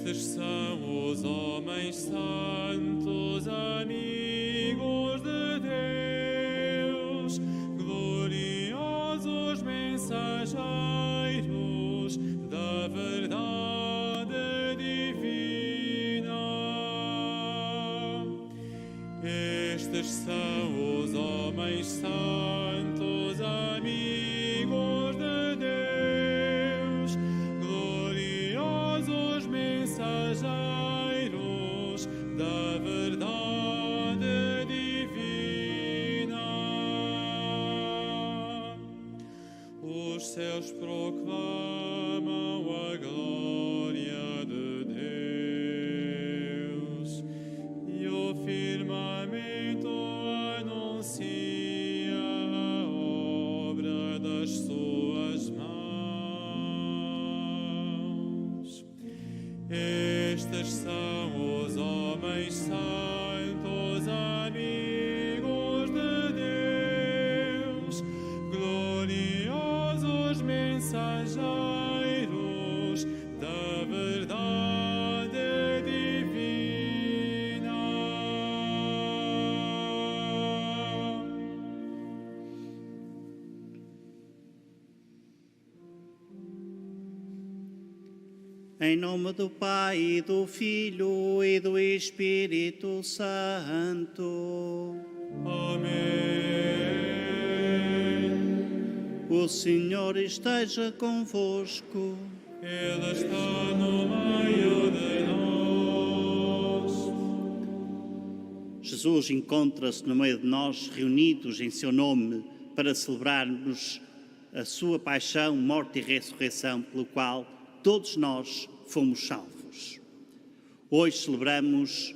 Estes são os homens santos, amigos de Deus, gloriosos mensageiros da verdade divina. Estes são os homens santos, amigos de Deus, gloriosos mensageiros da verdade divina. Os céus proclamam a glória de Deus e o firmamento anuncia a obra das suas mãos. Estes são os homens santos, amigos de Deus, gloriosos mensageiros da verdade divina. Em nome do Pai, e do Filho e do Espírito Santo. Amém. O Senhor esteja convosco. Ele está no meio de nós. Jesus encontra-se no meio de nós, reunidos em seu nome, para celebrarmos a sua paixão, morte e ressurreição, pelo qual todos nós fomos salvos. Hoje celebramos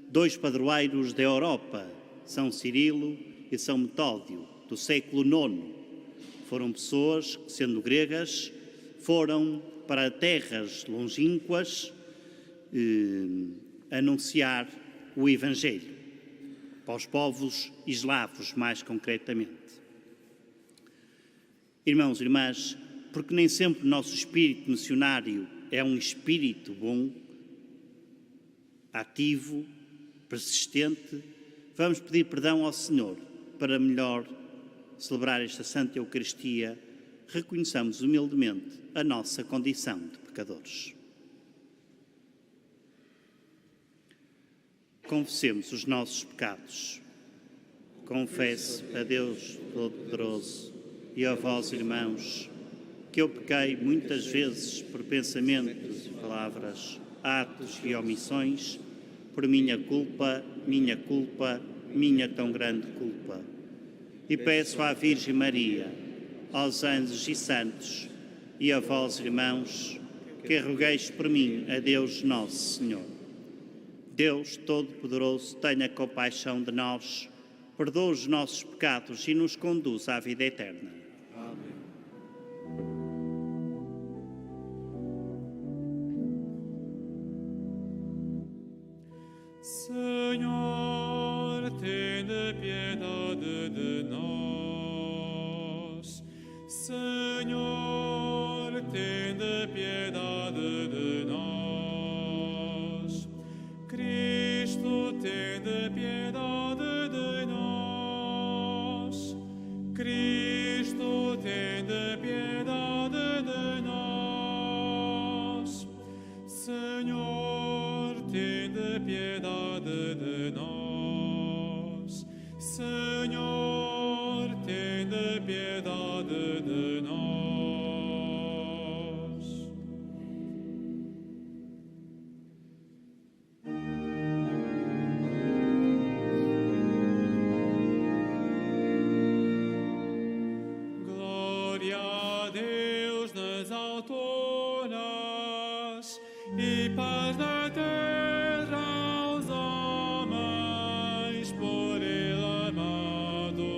dois padroeiros da Europa, São Cirilo e São Metódio, do século IX. Foram pessoas que, sendo gregas, foram para terras longínquas anunciar o Evangelho, para os povos eslavos, mais concretamente. Irmãos e irmãs, porque nem sempre o nosso espírito missionário é um espírito bom, ativo, persistente, vamos pedir perdão ao Senhor para melhor celebrar esta Santa Eucaristia. Reconheçamos humildemente a nossa condição de pecadores. Confessemos os nossos pecados. Confesso a Deus Todo-Poderoso e a vós, irmãos, que eu pequei muitas vezes por pensamentos, palavras, atos e omissões, por minha culpa, minha tão grande culpa. E peço à Virgem Maria, aos anjos e santos, e a vós, irmãos, que rogueis por mim a Deus Nosso Senhor. Deus Todo-Poderoso, tenha compaixão de nós, perdoa os nossos pecados e nos conduz à vida eterna. Senhor, tende piedade de nós. Senhor, tende piedade de nós. Cristo, tende piedade de nós. Cristo, tende piedade de nós. Senhor, tende piedade de nós. Senhor, tende piedade de nós. Glória a Deus nas alturas e paz na terra aos homens por Ele amados.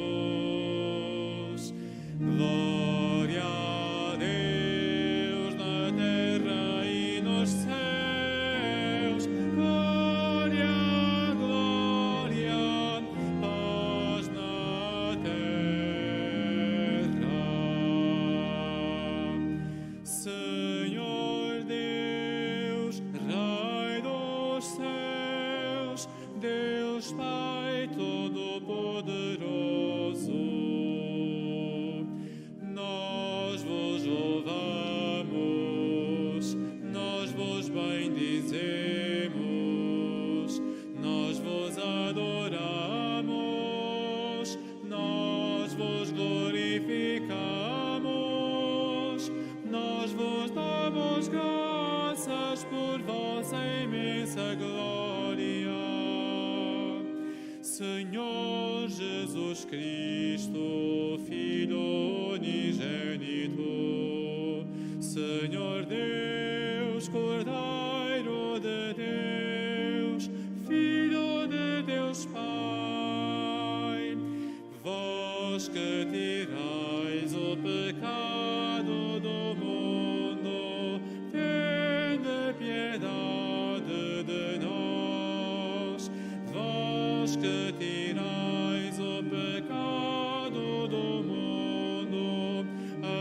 essa glória. Senhor Jesus Cristo, Filho unigênito, Senhor Deus, Cordeiro de Deus, Filho de Deus Pai, vós que tirais o pecado do mundo, tende piedade de nós. Vós que tirais o pecado do mundo,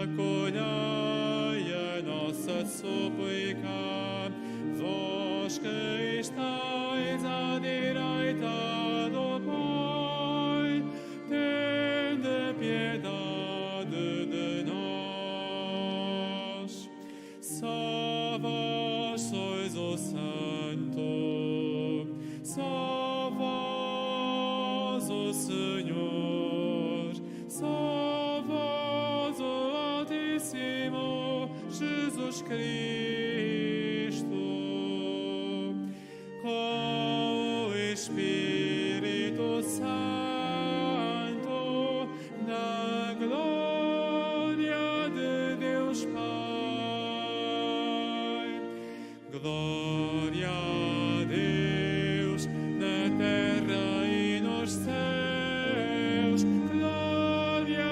acolhei a nossa súplica. Vós que estáis à direita do Pai, tende piedade de nós. Só vós sois o Santo, só vós o Senhor, só vós o Altíssimo Jesus Cristo, com o Espírito Santo, na glória de Deus Pai. Glória a Deus na terra e nos céus. Glória,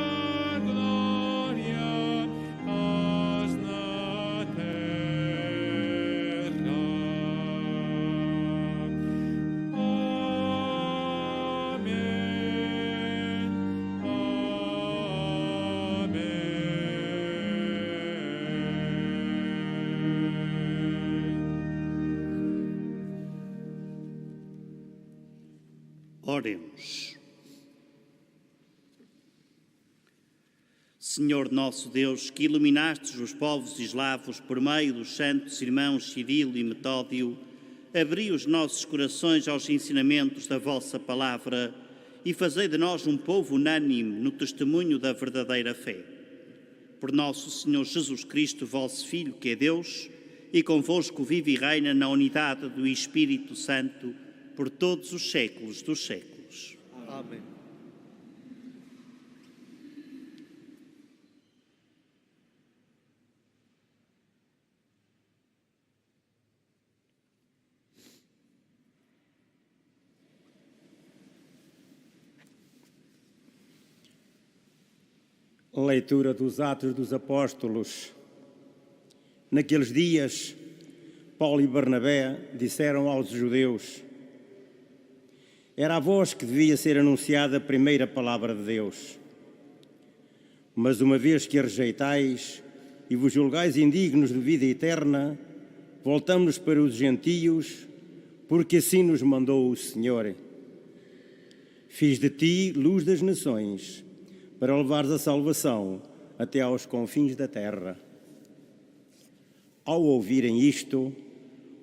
glória, paz na terra. Amém. Oremos. Senhor nosso Deus, que iluminastes os povos eslavos por meio dos santos irmãos Cirilo e Metódio, abri os nossos corações aos ensinamentos da vossa palavra e fazei de nós um povo unânime no testemunho da verdadeira fé. Por nosso Senhor Jesus Cristo, vosso Filho, que é Deus, e convosco vive e reina na unidade do Espírito Santo, por todos os séculos dos séculos. Amém. Leitura dos Atos dos Apóstolos. Naqueles dias, Paulo e Barnabé disseram aos judeus: era a vós que devia ser anunciada a primeira palavra de Deus. Mas uma vez que a rejeitais e vos julgais indignos de vida eterna, voltamos para os gentios, porque assim nos mandou o Senhor. Fiz de ti luz das nações, para levares a salvação até aos confins da terra. Ao ouvirem isto,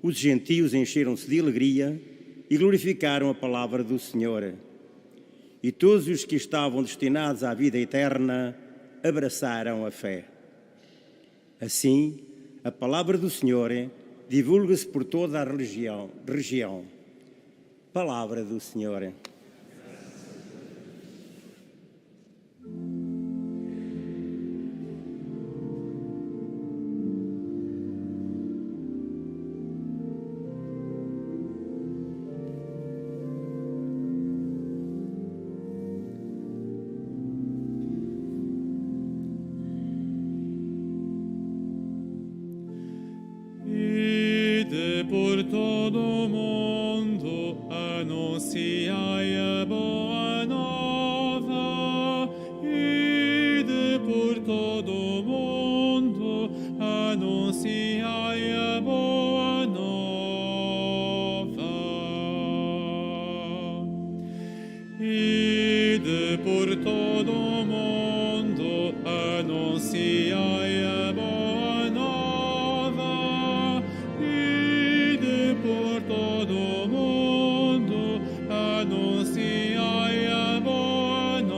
os gentios encheram-se de alegria e glorificaram a palavra do Senhor. E todos os que estavam destinados à vida eterna abraçaram a fé. Assim, a palavra do Senhor divulga-se por toda a região. Palavra do Senhor. Por todo o mundo anunciai a boa nova. Ide por todo o mundo anunciai a boa nova. Ide por todo o mundo anunciai a boa nova. Por todo o mundo anunciai a boa nova.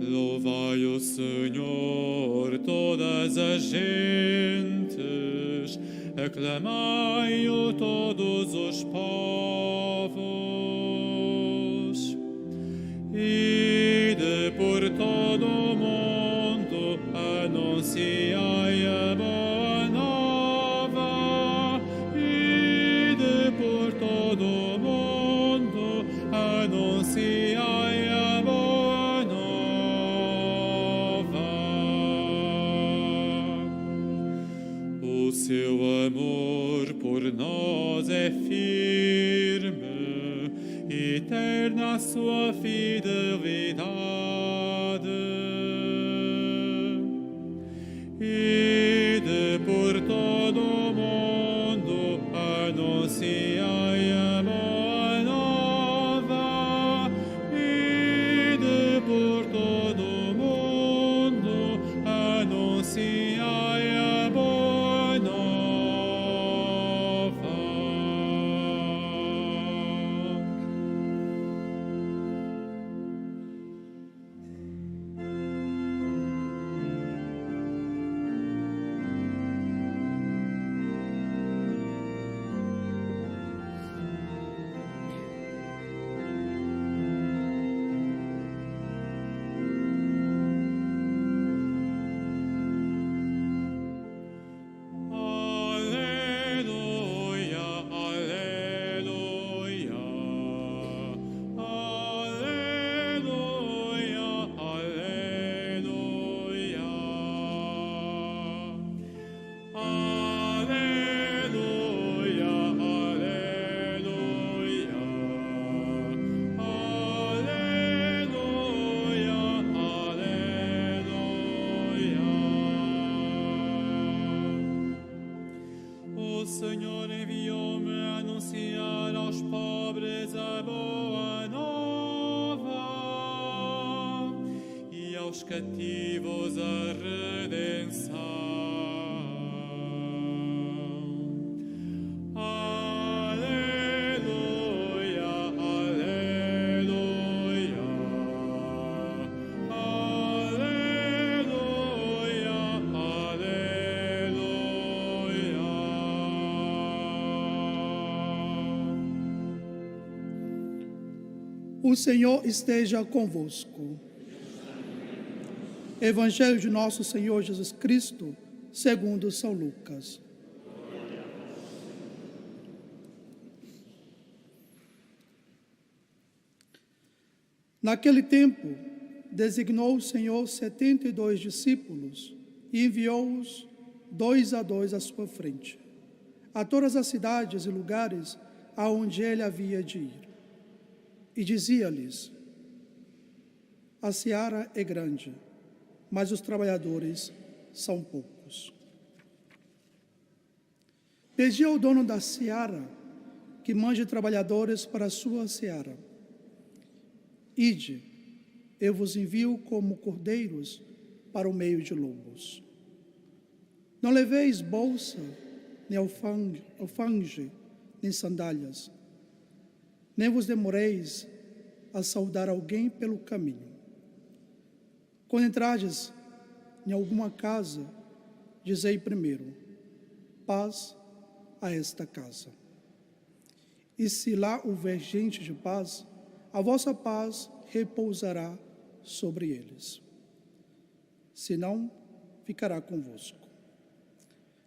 Louvai o Senhor todos todas as gentes, aclamai-o todos os povos. Ide por todo o mundo, anunciai a boa nova. Ide por todo o mundo, anunciai a boa nova. O seu amor por nós é firme, eterna a sua fidelidade. Ide por todo o mundo, anunciai a boa nova. Ide por todo o mundo, anunciai a boa nova. Aleluia, aleluia, aleluia, aleluia. Aleluia, aleluia, aleluia. O Senhor enviou-me a anunciar aos pobres a boa nova e aos cativos a redenção. Aleluia, aleluia, aleluia, aleluia. O Senhor esteja convosco. Evangelho de nosso Senhor Jesus Cristo, segundo São Lucas. Naquele tempo, designou o Senhor 72 discípulos e enviou-os 2 a 2 à sua frente, a todas as cidades e lugares aonde ele havia de ir. E dizia-lhes: a seara é grande, mas os trabalhadores são poucos. Pedi ao dono da seara que mande trabalhadores para a sua seara. Ide, eu vos envio como cordeiros para o meio de lobos. Não leveis bolsa, nem alfange, nem sandálias, nem vos demoreis a saudar alguém pelo caminho. Quando entrardes em alguma casa, dizei primeiro: paz a esta casa. E se lá houver gente de paz, a vossa paz repousará sobre eles. Se não, ficará convosco.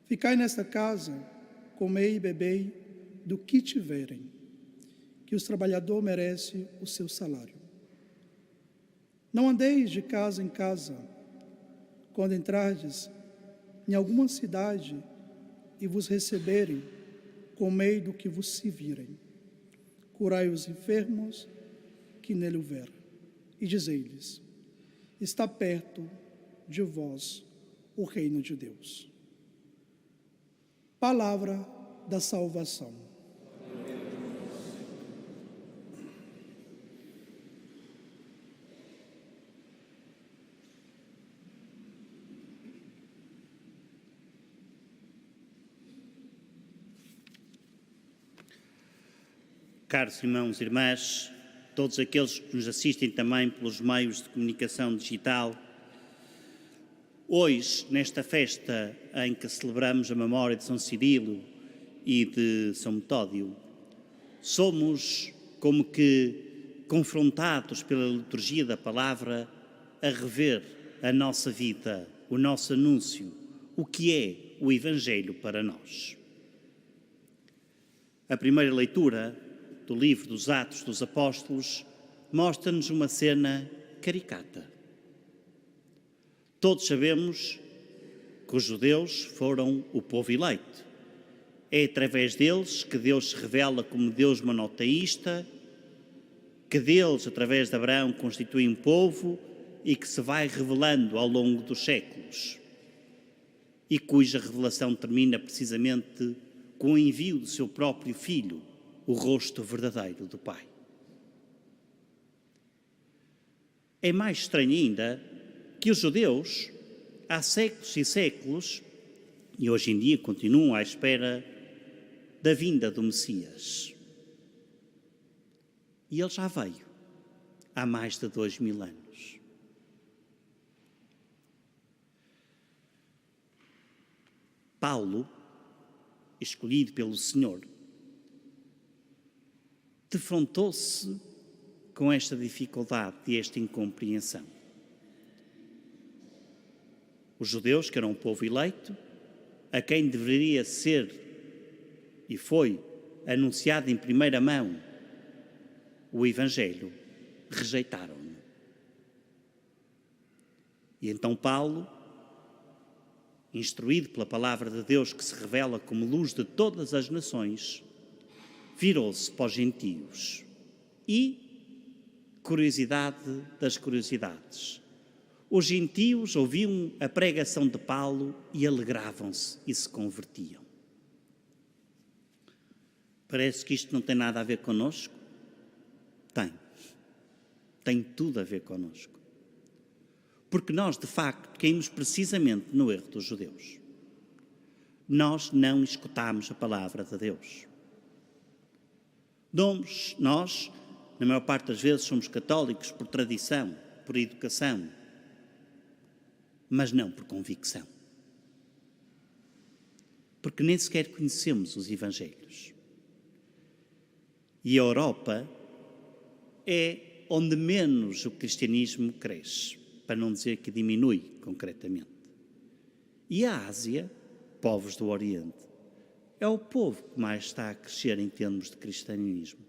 Ficai nesta casa, comei e bebei do que tiverem, que o trabalhador merece o seu salário. Não andeis de casa em casa. Quando entrardes em alguma cidade e vos receberem, comei do que vos servirem. Curai os enfermos que nele houver, e dizei-lhes: está perto de vós o reino de Deus. Palavra da salvação. Caros irmãos e irmãs, todos aqueles que nos assistem também pelos meios de comunicação digital, Hoje, nesta festa em que celebramos a memória de São Cirilo e de São Metódio, somos como que confrontados pela liturgia da palavra a rever a nossa vida, o nosso anúncio, o que é o Evangelho para nós. A primeira leitura do livro dos Atos dos Apóstolos mostra-nos uma cena caricata. Todos sabemos que os judeus foram o povo eleito. É através deles que Deus se revela como Deus monoteísta, que deles, através de Abraão, constitui um povo e que se vai revelando ao longo dos séculos e cuja revelação termina precisamente com o envio do seu próprio Filho, o rosto verdadeiro do Pai. É mais estranho ainda que os judeus, há séculos e séculos, e hoje em dia continuam à espera da vinda do Messias. E ele já veio, há mais de 2000 anos. Paulo, escolhido pelo Senhor, defrontou-se com esta dificuldade e esta incompreensão. Os judeus, que eram um povo eleito, a quem deveria ser e foi anunciado em primeira mão o Evangelho, rejeitaram-no. E então Paulo, instruído pela palavra de Deus que se revela como luz de todas as nações, virou-se para os gentios e, curiosidade das curiosidades, os gentios ouviam a pregação de Paulo e alegravam-se e se convertiam. Parece que isto não tem nada a ver connosco? Tem. Tem tudo a ver connosco. Porque nós, de facto, caímos precisamente no erro dos judeus. Nós não escutamos a palavra de Deus. Nós, na maior parte das vezes, somos católicos por tradição, por educação, mas não por convicção. Porque nem sequer conhecemos os Evangelhos. E a Europa é onde menos o cristianismo cresce, para não dizer que diminui concretamente. E a Ásia, povos do Oriente, é o povo que mais está a crescer em termos de cristianismo.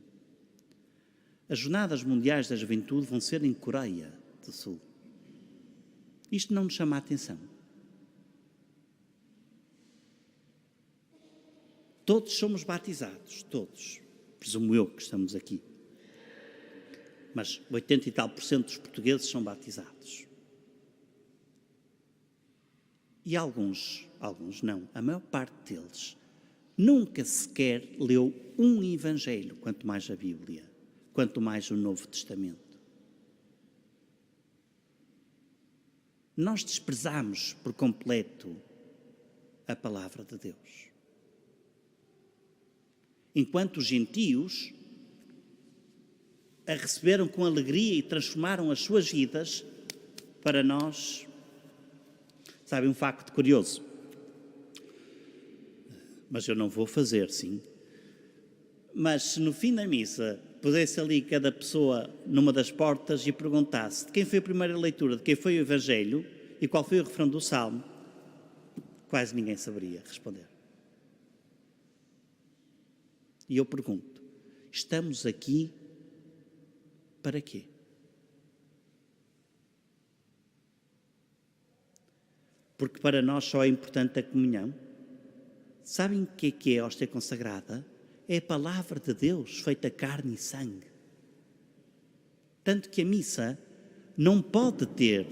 As Jornadas Mundiais da Juventude vão ser em Coreia do Sul. Isto não nos chama a atenção. Todos somos batizados, todos. Presumo eu que estamos aqui. Mas 80 e tal % dos portugueses são batizados. E alguns não, a maior parte deles, nunca sequer leu um Evangelho, quanto mais a Bíblia, quanto mais o Novo Testamento. Nós desprezamos por completo a palavra de Deus. Enquanto os gentios a receberam com alegria e transformaram as suas vidas, para nós, sabe, um facto curioso, mas eu não vou fazer, sim, mas se no fim da missa pudesse ali cada pessoa numa das portas e perguntasse de quem foi a primeira leitura, de quem foi o Evangelho e qual foi o refrão do Salmo, quase ninguém saberia responder. E eu pergunto, estamos aqui para quê? Porque para nós só é importante a comunhão. Sabem o que é a hóstia consagrada? É a palavra de Deus feita carne e sangue. Tanto que a missa não pode ter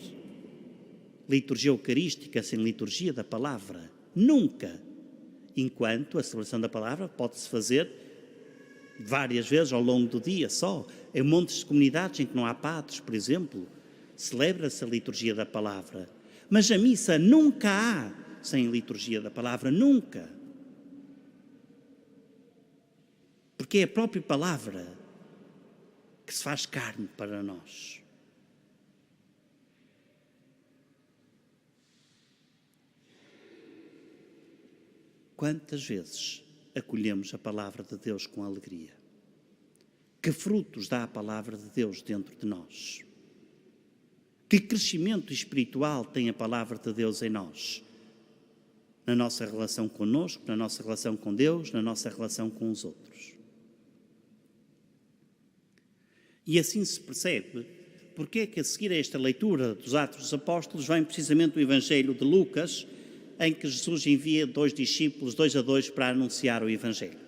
liturgia eucarística sem liturgia da palavra. Nunca. Enquanto a celebração da palavra pode-se fazer várias vezes ao longo do dia só. Em montes de comunidades em que não há padres, por exemplo, celebra-se a liturgia da palavra. Mas a missa nunca há sem liturgia da palavra, nunca. Porque é a própria palavra que se faz carne para nós. Quantas vezes acolhemos a palavra de Deus com alegria? Que frutos dá a palavra de Deus dentro de nós? Que crescimento espiritual tem a palavra de Deus em nós? Na nossa relação conosco, na nossa relação com Deus, na nossa relação com os outros. E assim se percebe porque é que a seguir a esta leitura dos Atos dos Apóstolos vem precisamente o Evangelho de Lucas, em que Jesus envia 2 discípulos, 2 a 2, para anunciar o Evangelho.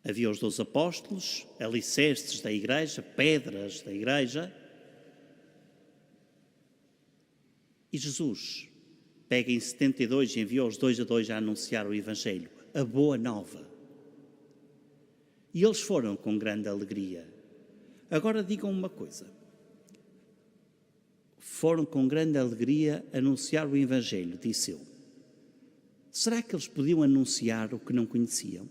Havia os 12 apóstolos, alicerces da igreja, pedras da igreja, e Jesus pega em 72 e envia os 2 a 2 a anunciar o Evangelho, a boa nova. E eles foram com grande alegria. Agora digam uma coisa. Foram com grande alegria anunciar o Evangelho, disse eu. Será que eles podiam anunciar o que não conheciam?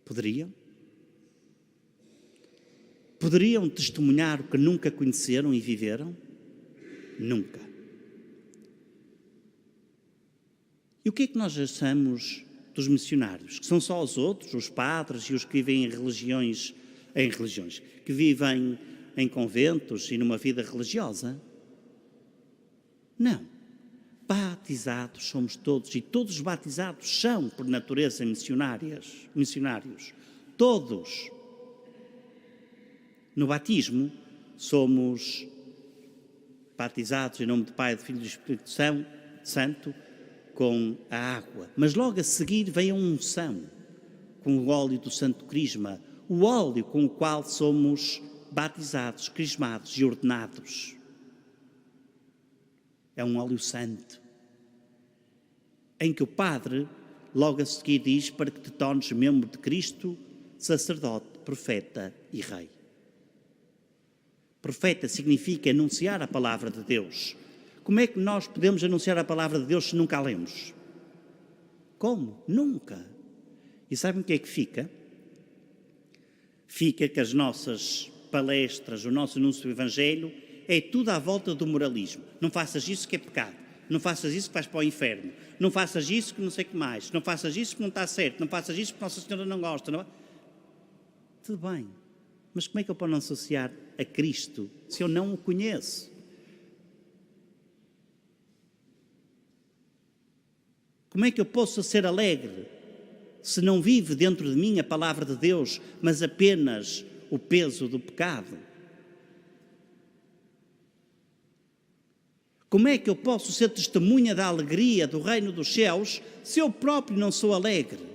Poderiam? Poderiam testemunhar o que nunca conheceram e viveram? Nunca. E o que é que nós achamos dos missionários? Que são só os outros, os padres e os que vivem em religiões, que vivem em conventos e numa vida religiosa? Não. Batizados somos todos, e todos os batizados são, por natureza, missionários. Todos. No batismo, somos batizados em nome do Pai, do Filho e do Espírito Santo, com a água. Mas logo a seguir vem a unção, com o óleo do Santo Crisma, o óleo com o qual somos batizados, crismados e ordenados. É um óleo santo, em que o Padre, logo a seguir, diz para que te tornes membro de Cristo, sacerdote, profeta e rei. Profeta significa anunciar a palavra de Deus. Como é que nós podemos anunciar a palavra de Deus se nunca a lemos? Como? Nunca. E sabem o que é que fica? Fica que as nossas palestras, o nosso anúncio do Evangelho, é tudo à volta do moralismo. Não faças isso que é pecado. Não faças isso que vais para o inferno. Não faças isso que não sei o que mais. Não faças isso que não está certo. Não faças isso que Nossa Senhora não gosta. Não... Tudo bem. Mas como é que eu posso associar a Cristo se eu não o conheço? Como é que eu posso ser alegre se não vive dentro de mim a palavra de Deus, mas apenas o peso do pecado? Como é que eu posso ser testemunha da alegria do reino dos céus se eu próprio não sou alegre?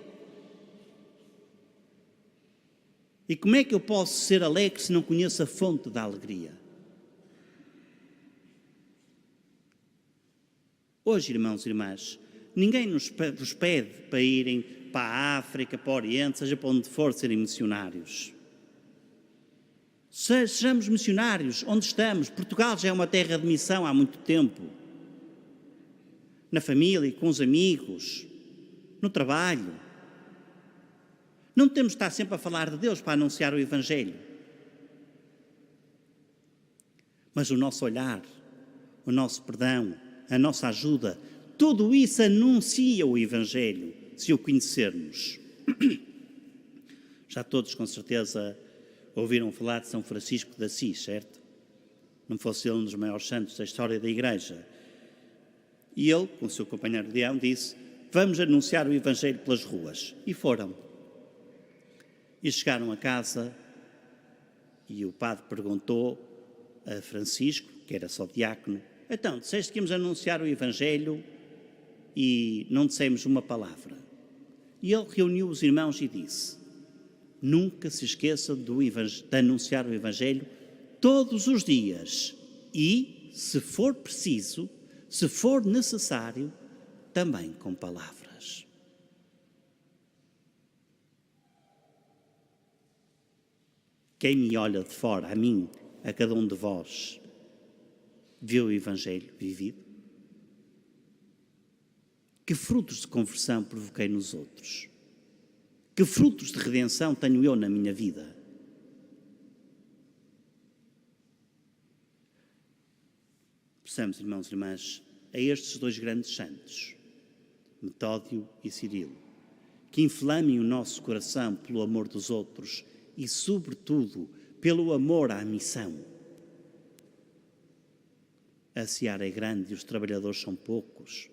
E como é que eu posso ser alegre se não conheço a fonte da alegria? Hoje, irmãos e irmãs, ninguém nos pede para irem para a África, para o Oriente, seja para onde for, serem missionários. Sejamos missionários onde estamos. Portugal já é uma terra de missão há muito tempo. Na família, com os amigos, no trabalho. Não temos de estar sempre a falar de Deus para anunciar o Evangelho. Mas o nosso olhar, o nosso perdão, a nossa ajuda, tudo isso anuncia o Evangelho, se o conhecermos. Já todos, com certeza, ouviram falar de São Francisco de Assis, certo? Não fosse ele um dos maiores santos da história da Igreja. E ele, com o seu companheiro Leão, disse: vamos anunciar o Evangelho pelas ruas. E foram. E chegaram a casa e o padre perguntou a Francisco, que era só diácono: então, disseste que íamos anunciar o Evangelho e não dissemos uma palavra. E ele reuniu os irmãos e disse: nunca se esqueçam de anunciar o Evangelho todos os dias e, se for preciso, se for necessário, também com palavras. Quem me olha de fora, a mim, a cada um de vós, vê o Evangelho vivido? Que frutos de conversão provoquei nos outros? Que frutos de redenção tenho eu na minha vida? Peçamos, irmãos e irmãs, a estes dois grandes santos, Metódio e Cirilo, que inflamem o nosso coração pelo amor dos outros e, sobretudo, pelo amor à missão. A seara é grande e os trabalhadores são poucos.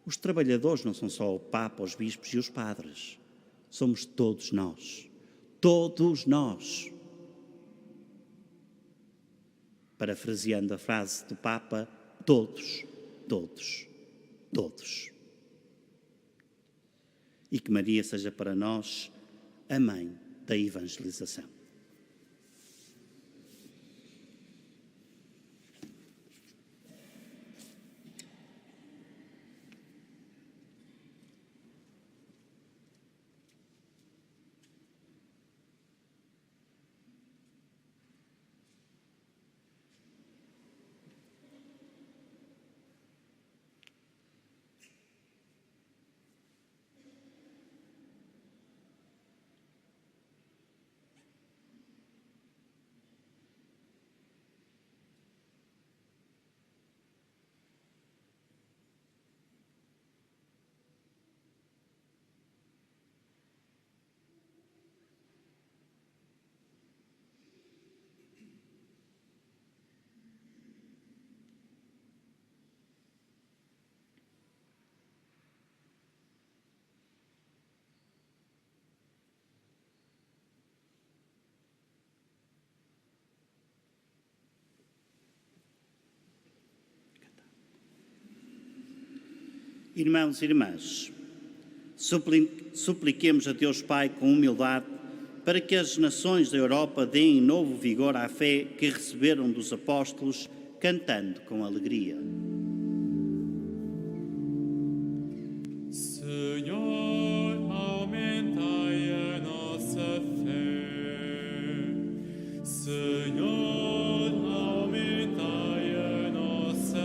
Os trabalhadores não são só o Papa, os bispos e os padres. Somos todos nós. Todos nós. Parafraseando a frase do Papa, todos, todos, todos. E que Maria seja para nós a mãe da evangelização. Irmãos e irmãs, supliquemos a Deus Pai com humildade para que as nações da Europa deem novo vigor à fé que receberam dos apóstolos, cantando com alegria. Senhor, aumentai a nossa fé. Senhor, aumentai a nossa fé.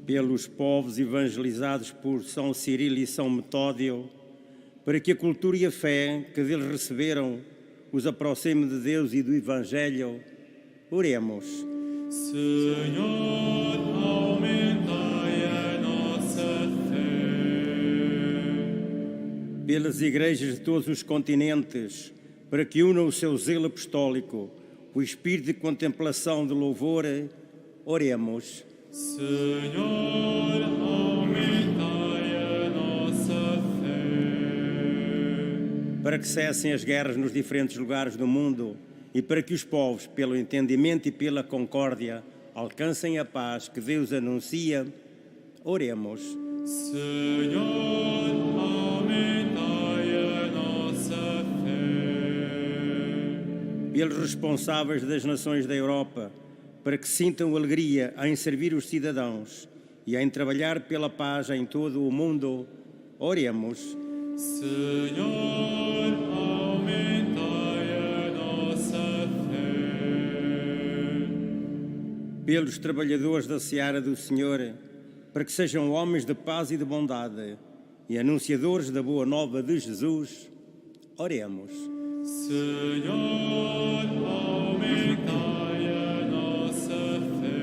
Pelos povos evangelizados por São Cirilo e São Metódio, para que a cultura e a fé que deles receberam os aproxime de Deus e do Evangelho, oremos. Senhor, aumentai a nossa fé. Pelas igrejas de todos os continentes, para que unam o seu zelo apostólico, o espírito de contemplação, de louvor, oremos. Senhor, aumentai a nossa fé. Para que cessem as guerras nos diferentes lugares do mundo e para que os povos, pelo entendimento e pela concórdia, alcancem a paz que Deus anuncia, oremos. Senhor, aumentai a nossa fé. Pelos responsáveis das nações da Europa, para que sintam alegria em servir os cidadãos e em trabalhar pela paz em todo o mundo, oremos. Senhor, aumentai a nossa fé. Pelos trabalhadores da seara do Senhor, para que sejam homens de paz e de bondade e anunciadores da boa nova de Jesus, oremos. Senhor, aumentai a nossa fé.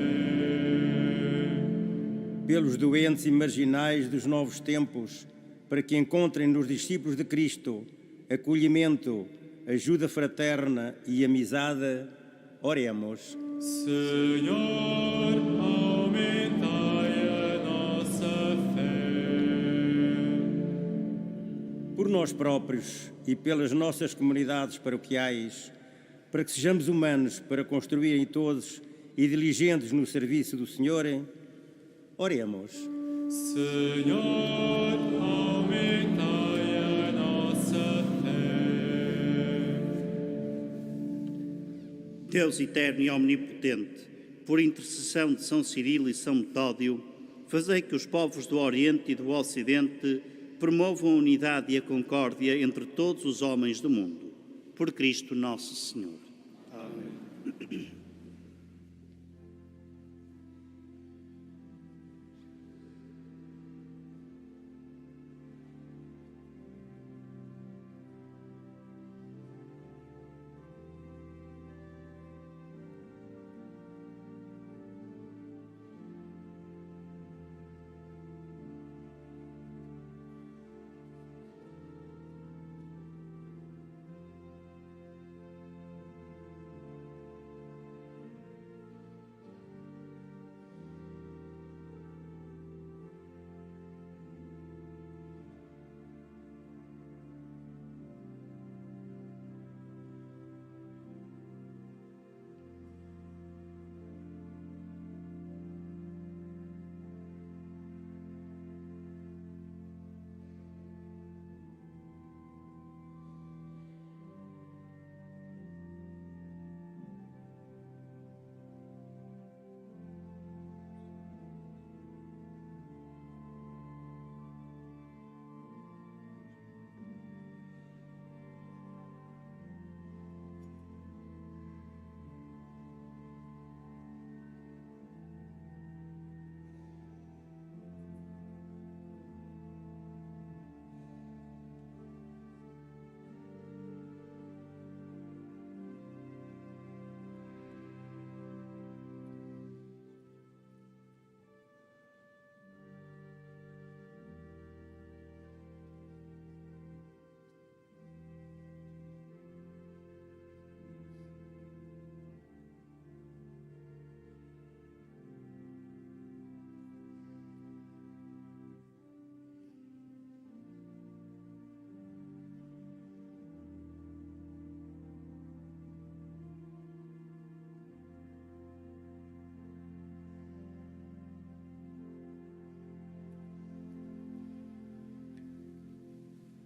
Pelos doentes e marginais dos novos tempos, para que encontrem nos discípulos de Cristo acolhimento, ajuda fraterna e amizade, oremos. Senhor, aumentai a nossa fé. Por nós próprios e pelas nossas comunidades paroquiais, para que sejamos humanos para construírem todos e diligentes no serviço do Senhor, oremos. Senhor, aumentai a nossa fé. Deus eterno e omnipotente, por intercessão de São Cirilo e São Metódio, fazei que os povos do Oriente e do Ocidente promovam a unidade e a concórdia entre todos os homens do mundo. Por Cristo nosso Senhor. Amém.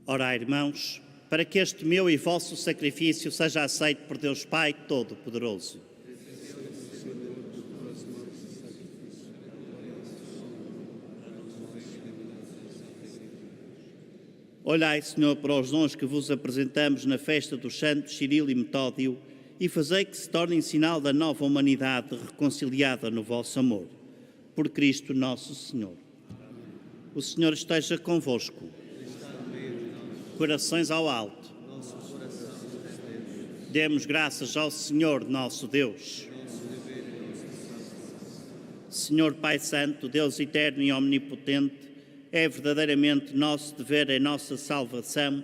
Orai, irmãos, para que este meu e vosso sacrifício seja aceito por Deus Pai Todo-Poderoso. Olhai, Senhor, para os dons que vos apresentamos na festa dos santos Cirilo e Metódio e fazei que se tornem sinal da nova humanidade reconciliada no vosso amor. Por Cristo nosso Senhor. O Senhor esteja convosco. Corações ao alto. Demos graças ao Senhor nosso Deus. Senhor Pai Santo, Deus eterno e omnipotente, é verdadeiramente nosso dever em nossa salvação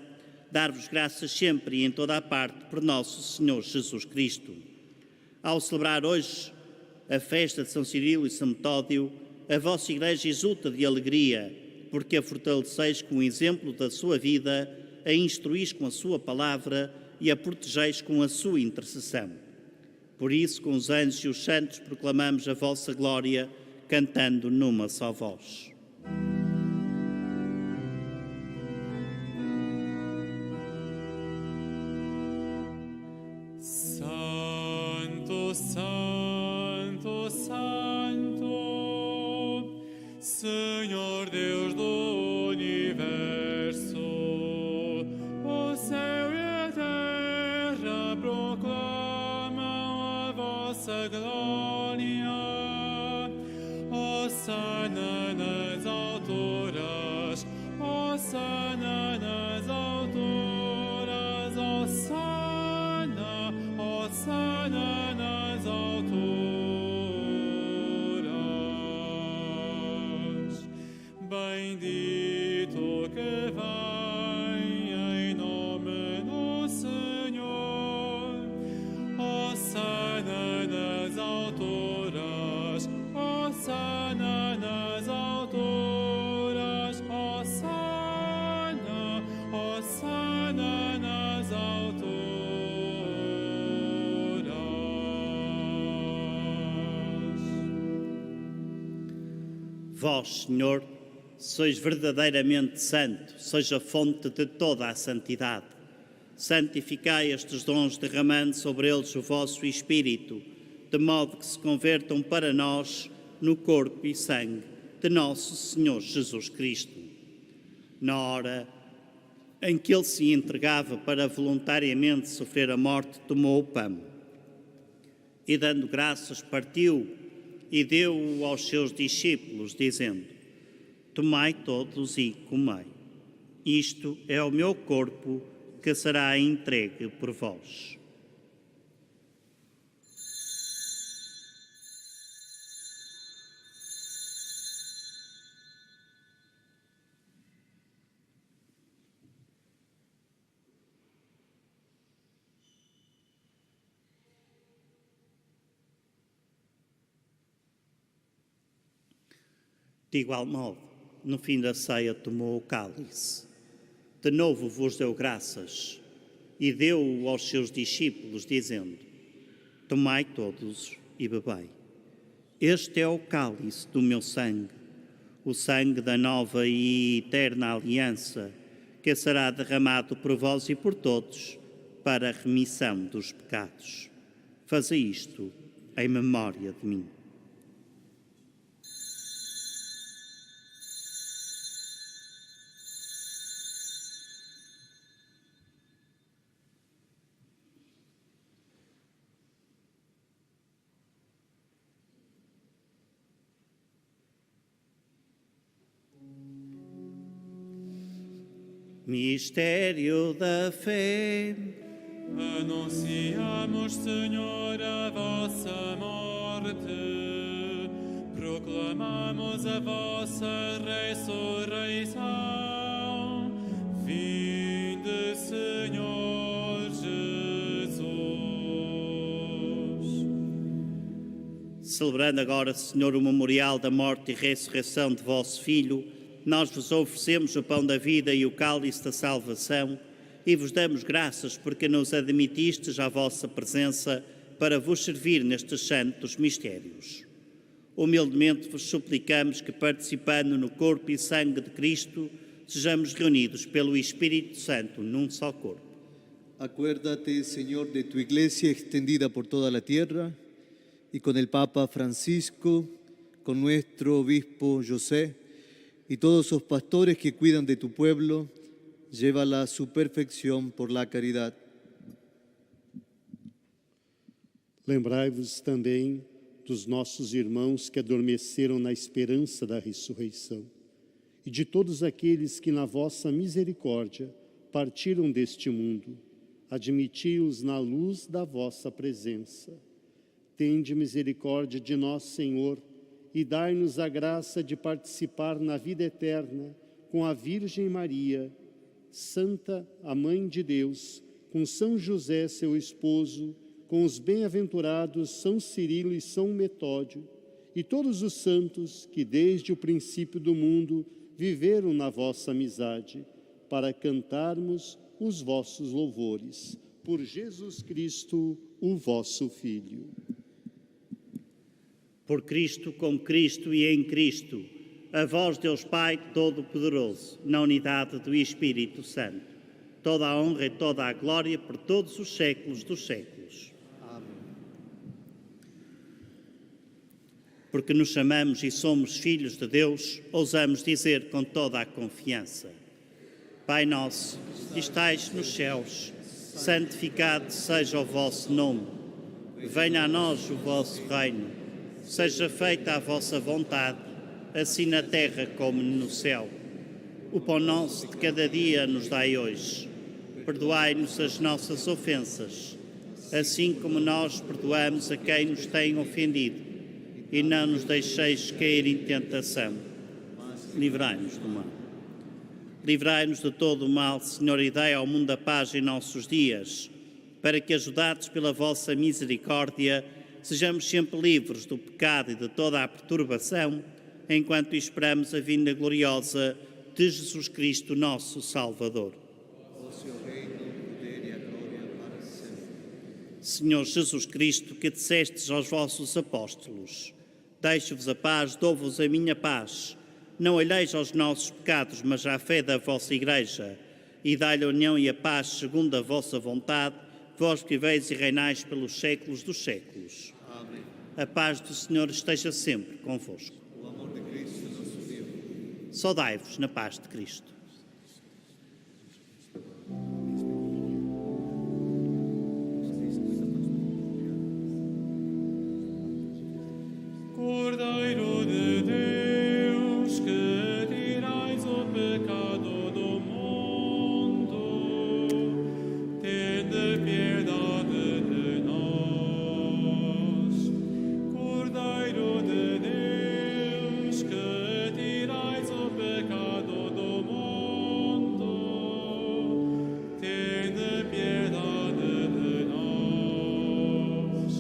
dar-vos graças sempre e em toda a parte por nosso Senhor Jesus Cristo. Ao celebrar hoje a festa de São Cirilo e São Metódio, a vossa Igreja exulta de alegria, porque a fortaleceis com o exemplo da sua vida, a instruís com a sua palavra e a protegeis com a sua intercessão. Por isso, com os anjos e os santos, proclamamos a vossa glória, cantando numa só voz. Santo, Santo, Santo, Senhor Deus do universo, o céu e a terra proclamam a vossa glória. Hosana nas alturas, Hosana nas alturas, Hosana, Hosana nas alturas. Bendito que vem em nome do Senhor. Hosana nas alturas, Hosana nas alturas, Hosana, Hosana nas alturas. Vós, Senhor, sois verdadeiramente santo, sois a fonte de toda a santidade. Santificai estes dons, derramando sobre eles o vosso Espírito, de modo que se convertam para nós no corpo e sangue de nosso Senhor Jesus Cristo. Na hora em que ele se entregava para voluntariamente sofrer a morte, tomou o pão e, dando graças, partiu e deu-o aos seus discípulos, dizendo: Tomai todos e comei. Isto é o meu corpo, que será entregue por vós. De igual modo, no fim da ceia tomou o cálice. De novo vos deu graças e deu-o aos seus discípulos, dizendo: Tomai todos e bebei. Este é o cálice do meu sangue, o sangue da nova e eterna aliança, que será derramado por vós e por todos para a remissão dos pecados. Fazei isto em memória de mim. Mistério da fé. Anunciamos, Senhor, a vossa morte, proclamamos a vossa ressurreição. Vinde, Senhor Jesus. Celebrando agora, Senhor, o memorial da morte e ressurreição de vosso Filho, nós vos oferecemos o pão da vida e o cálice da salvação e vos damos graças porque nos admitistes à vossa presença para vos servir nestes santos mistérios. Humildemente vos suplicamos que, participando no corpo e sangue de Cristo, sejamos reunidos pelo Espírito Santo num só corpo. Acuérdate, Señor, de tu iglesia extendida por toda la tierra y con el Papa Francisco, con nuestro obispo José y todos los pastores que cuidan de tu pueblo, llévala a su perfección por la caridad. Lembrai-vos também dos nossos irmãos que adormeceram na esperança da ressurreição e de todos aqueles que na vossa misericórdia partiram deste mundo. Admiti-os na luz da vossa presença. Tende misericórdia de nós, Senhor, e dai-nos a graça de participar na vida eterna com a Virgem Maria, Santa, a Mãe de Deus, com São José, seu esposo, com os bem-aventurados São Cirilo e São Metódio, e todos os santos que desde o princípio do mundo viveram na vossa amizade, para cantarmos os vossos louvores. Por Jesus Cristo, o vosso Filho. Por Cristo, com Cristo e em Cristo, a vós, Deus Pai Todo-Poderoso, na unidade do Espírito Santo, toda a honra e toda a glória por todos os séculos dos séculos. Amém. Porque nos chamamos e somos filhos de Deus, ousamos dizer com toda a confiança: Pai nosso, que estais nos céus, santificado seja o vosso nome. Venha a nós o vosso reino. Seja feita a vossa vontade, assim na terra como no céu. O pão nosso de cada dia nos dai hoje. Perdoai-nos as nossas ofensas, assim como nós perdoamos a quem nos tem ofendido. E não nos deixeis cair em tentação. Livrai-nos do mal. Livrai-nos de todo o mal, Senhor, e dai ao mundo a paz em nossos dias, para que, ajudados pela vossa misericórdia, sejamos sempre livres do pecado e de toda a perturbação, enquanto esperamos a vinda gloriosa de Jesus Cristo, nosso Salvador. Senhor Jesus Cristo, que dissestes aos vossos apóstolos: deixo-vos a paz, dou-vos a minha paz. Não olheis aos nossos pecados, mas à fé da vossa Igreja, e dai-lhe a união e a paz segundo a vossa vontade, vós que viveis e reinais pelos séculos dos séculos. Amém. A paz do Senhor esteja sempre convosco. O amor de Cristo, nosso Deus. Saudai-vos na paz de Cristo. Cordeiro de Deus, que tirais o pecado do mundo, tende piedade de nós. Cordeiro de Deus, que tirais o pecado do mundo, tende piedade de nós.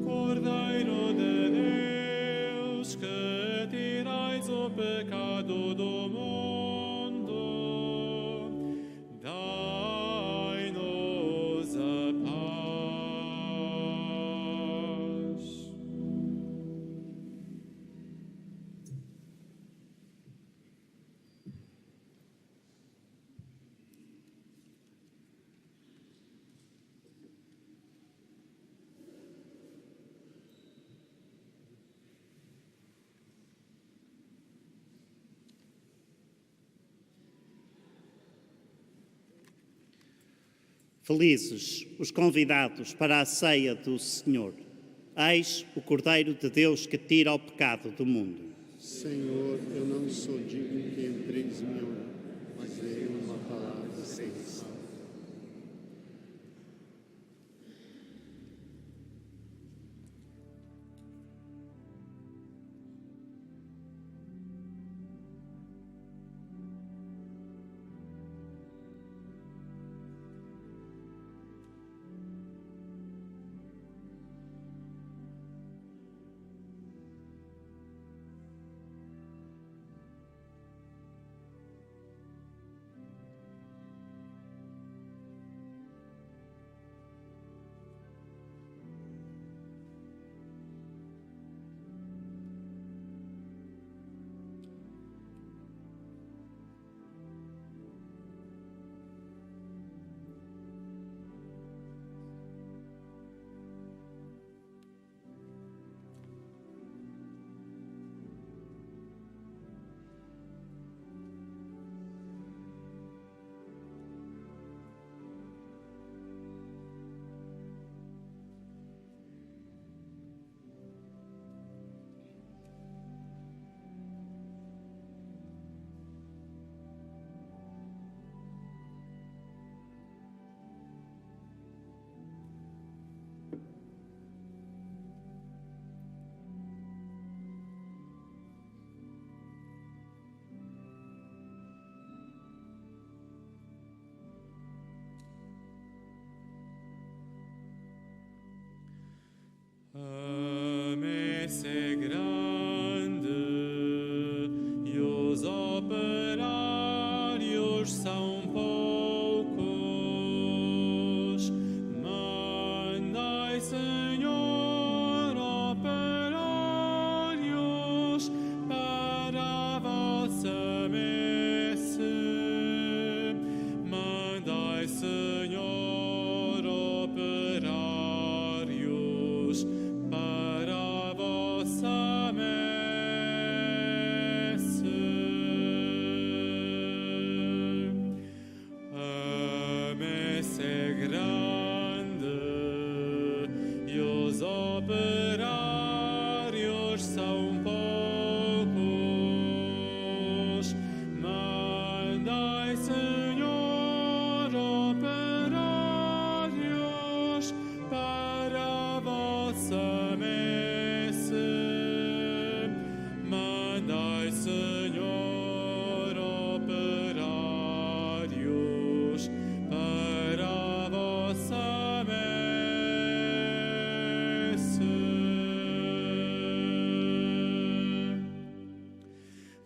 Cordeiro de Deus, que tirais o pecado do mundo, dai-nos a paz. Felizes os convidados para a ceia do Senhor. Eis o Cordeiro de Deus que tira o pecado do mundo. Senhor, eu não sou digno que entreis em meu lar, mas dei uma palavra sem ressalva.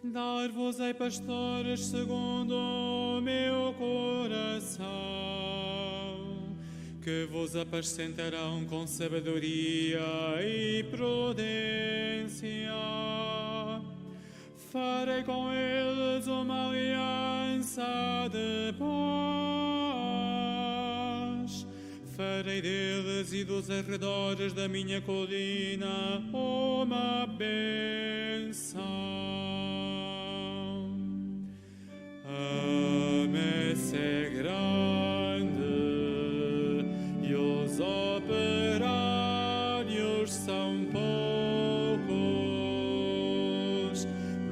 Dar-vos-ei, pastores, segundo o meu coração, que vos apacentarão com sabedoria e prudência. Farei com eles uma aliança de paz. Farei deles e dos arredores da minha colina uma bênção. A messe é grande e os operários são poucos.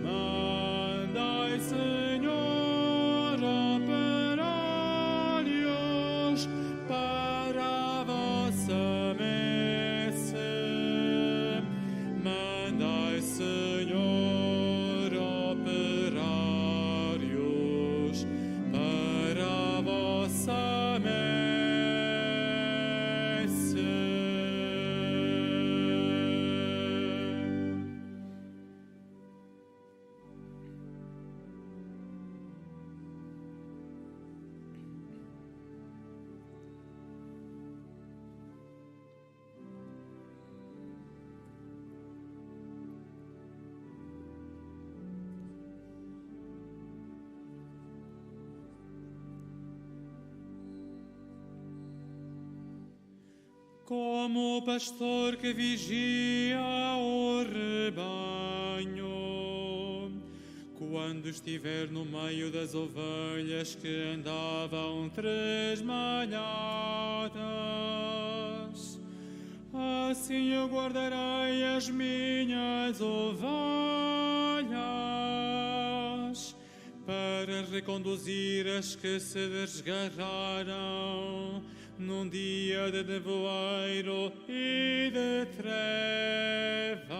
Mandai, Senhor, operários para a vossa messe. Mandai, Senhor, operários para a vossa messe. Como o pastor que vigia o rebanho, quando estiver no meio das ovelhas que andavam tresmalhadas, assim eu guardarei as minhas ovelhas, para reconduzir as que se desgarraram num dia de nevoeiro e de trevas.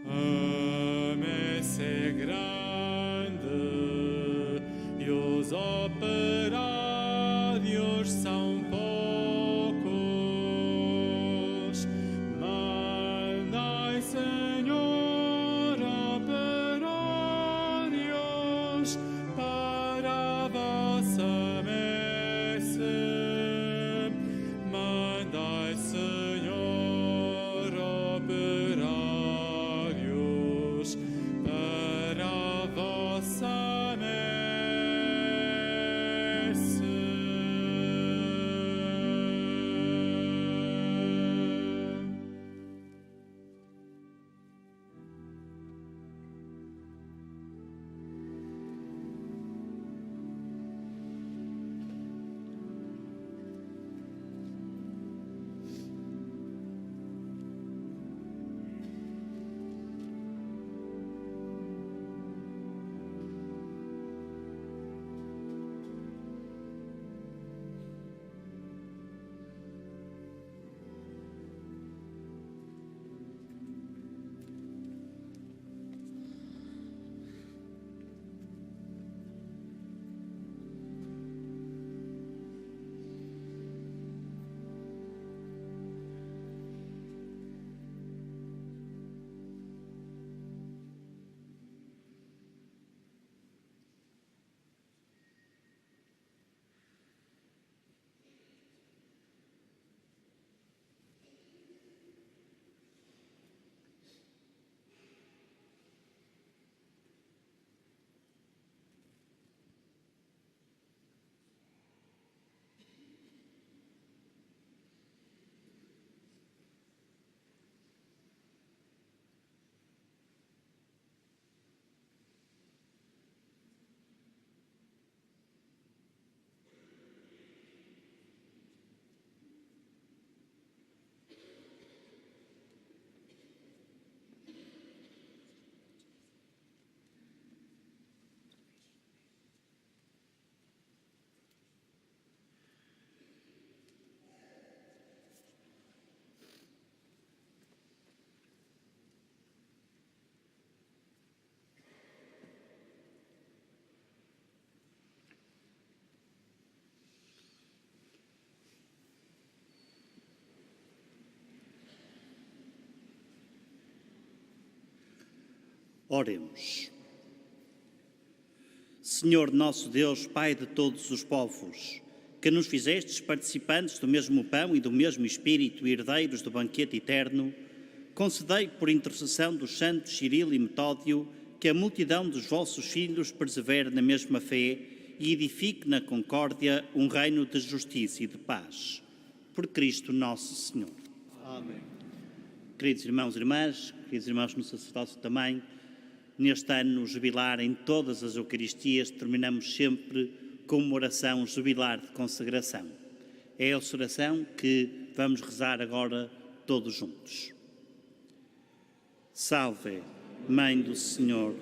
A messe é grande e os operários são poucos. Mandai, Senhor, operários para a vossa messe. Mandai, Senhor, Oremos. Senhor nosso Deus, Pai de todos os povos, que nos fizestes participantes do mesmo pão e do mesmo Espírito e herdeiros do banquete eterno, concedei por intercessão dos santos Cirilo e Metódio que a multidão dos vossos filhos persevere na mesma fé e edifique na concórdia um reino de justiça e de paz. Por Cristo nosso Senhor. Amém. Queridos irmãos e irmãs, queridos irmãos no sacerdócio também, neste ano jubilar em todas as Eucaristias terminamos sempre com uma oração jubilar de consagração. É essa oração que vamos rezar agora todos juntos. Salve, Mãe do Senhor,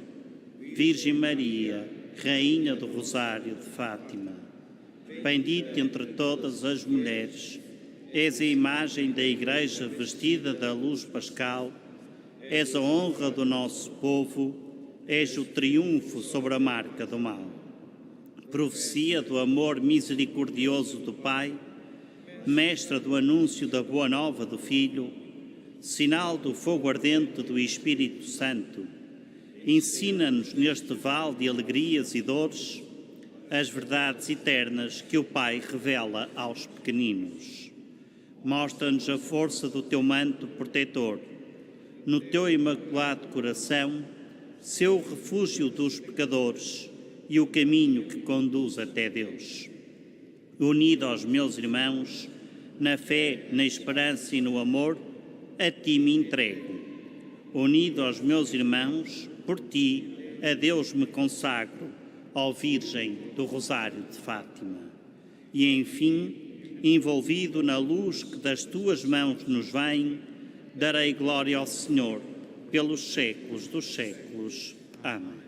Virgem Maria, Rainha do Rosário de Fátima, bendita entre todas as mulheres, és a imagem da Igreja vestida da luz pascal, és a honra do nosso povo, és o triunfo sobre a marca do mal. Profecia do amor misericordioso do Pai, mestra do anúncio da boa nova do Filho, sinal do fogo ardente do Espírito Santo, ensina-nos neste vale de alegrias e dores as verdades eternas que o Pai revela aos pequeninos. Mostra-nos a força do teu manto protetor, no teu imaculado coração, seu refúgio dos pecadores e o caminho que conduz até Deus. Unido aos meus irmãos, na fé, na esperança e no amor, a ti me entrego. Unido aos meus irmãos, por ti, a Deus me consagro, ó Virgem do Rosário de Fátima. E, enfim, envolvido na luz que das tuas mãos nos vem, darei glória ao Senhor pelos séculos dos séculos. Amém.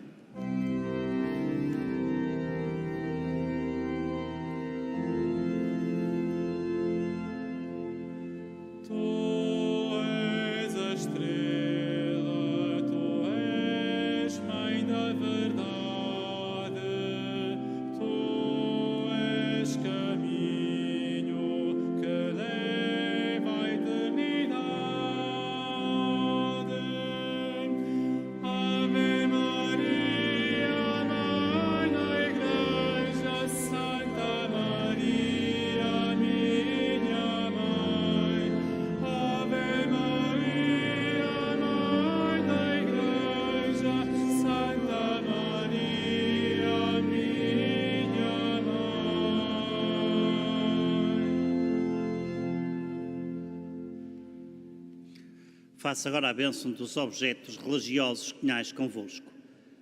Faça agora a bênção dos objetos religiosos que tenhais convosco.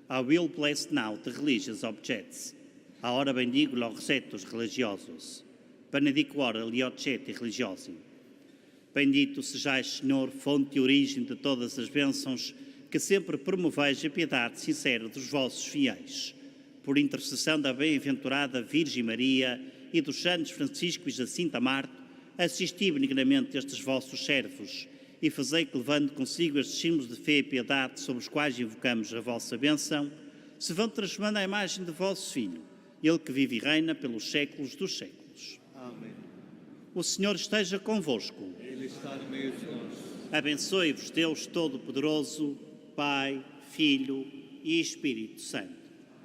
I will bless now the religious objects. Ora bendigo los recetos religiosos. Benedico ora gli oggetti religiosi. Bendito sejais, Senhor, fonte e origem de todas as bênçãos, que sempre promoveis a piedade sincera dos vossos fiéis. Por intercessão da bem-aventurada Virgem Maria e dos santos Francisco e Jacinta Marto, assisti benignamente estes vossos servos e fazei que, levando consigo estes símbolos de fé e piedade sobre os quais invocamos a vossa bênção, se vão transformando à imagem de vosso Filho, Ele que vive e reina pelos séculos dos séculos. Amém. O Senhor esteja convosco. Ele está no meio de nós. Abençoe-vos Deus Todo-Poderoso, Pai, Filho e Espírito Santo.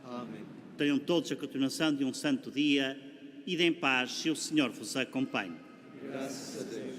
Amém. Tenham todos a continuação de um santo dia e em paz, se o Senhor vos acompanhe. Graças a Deus.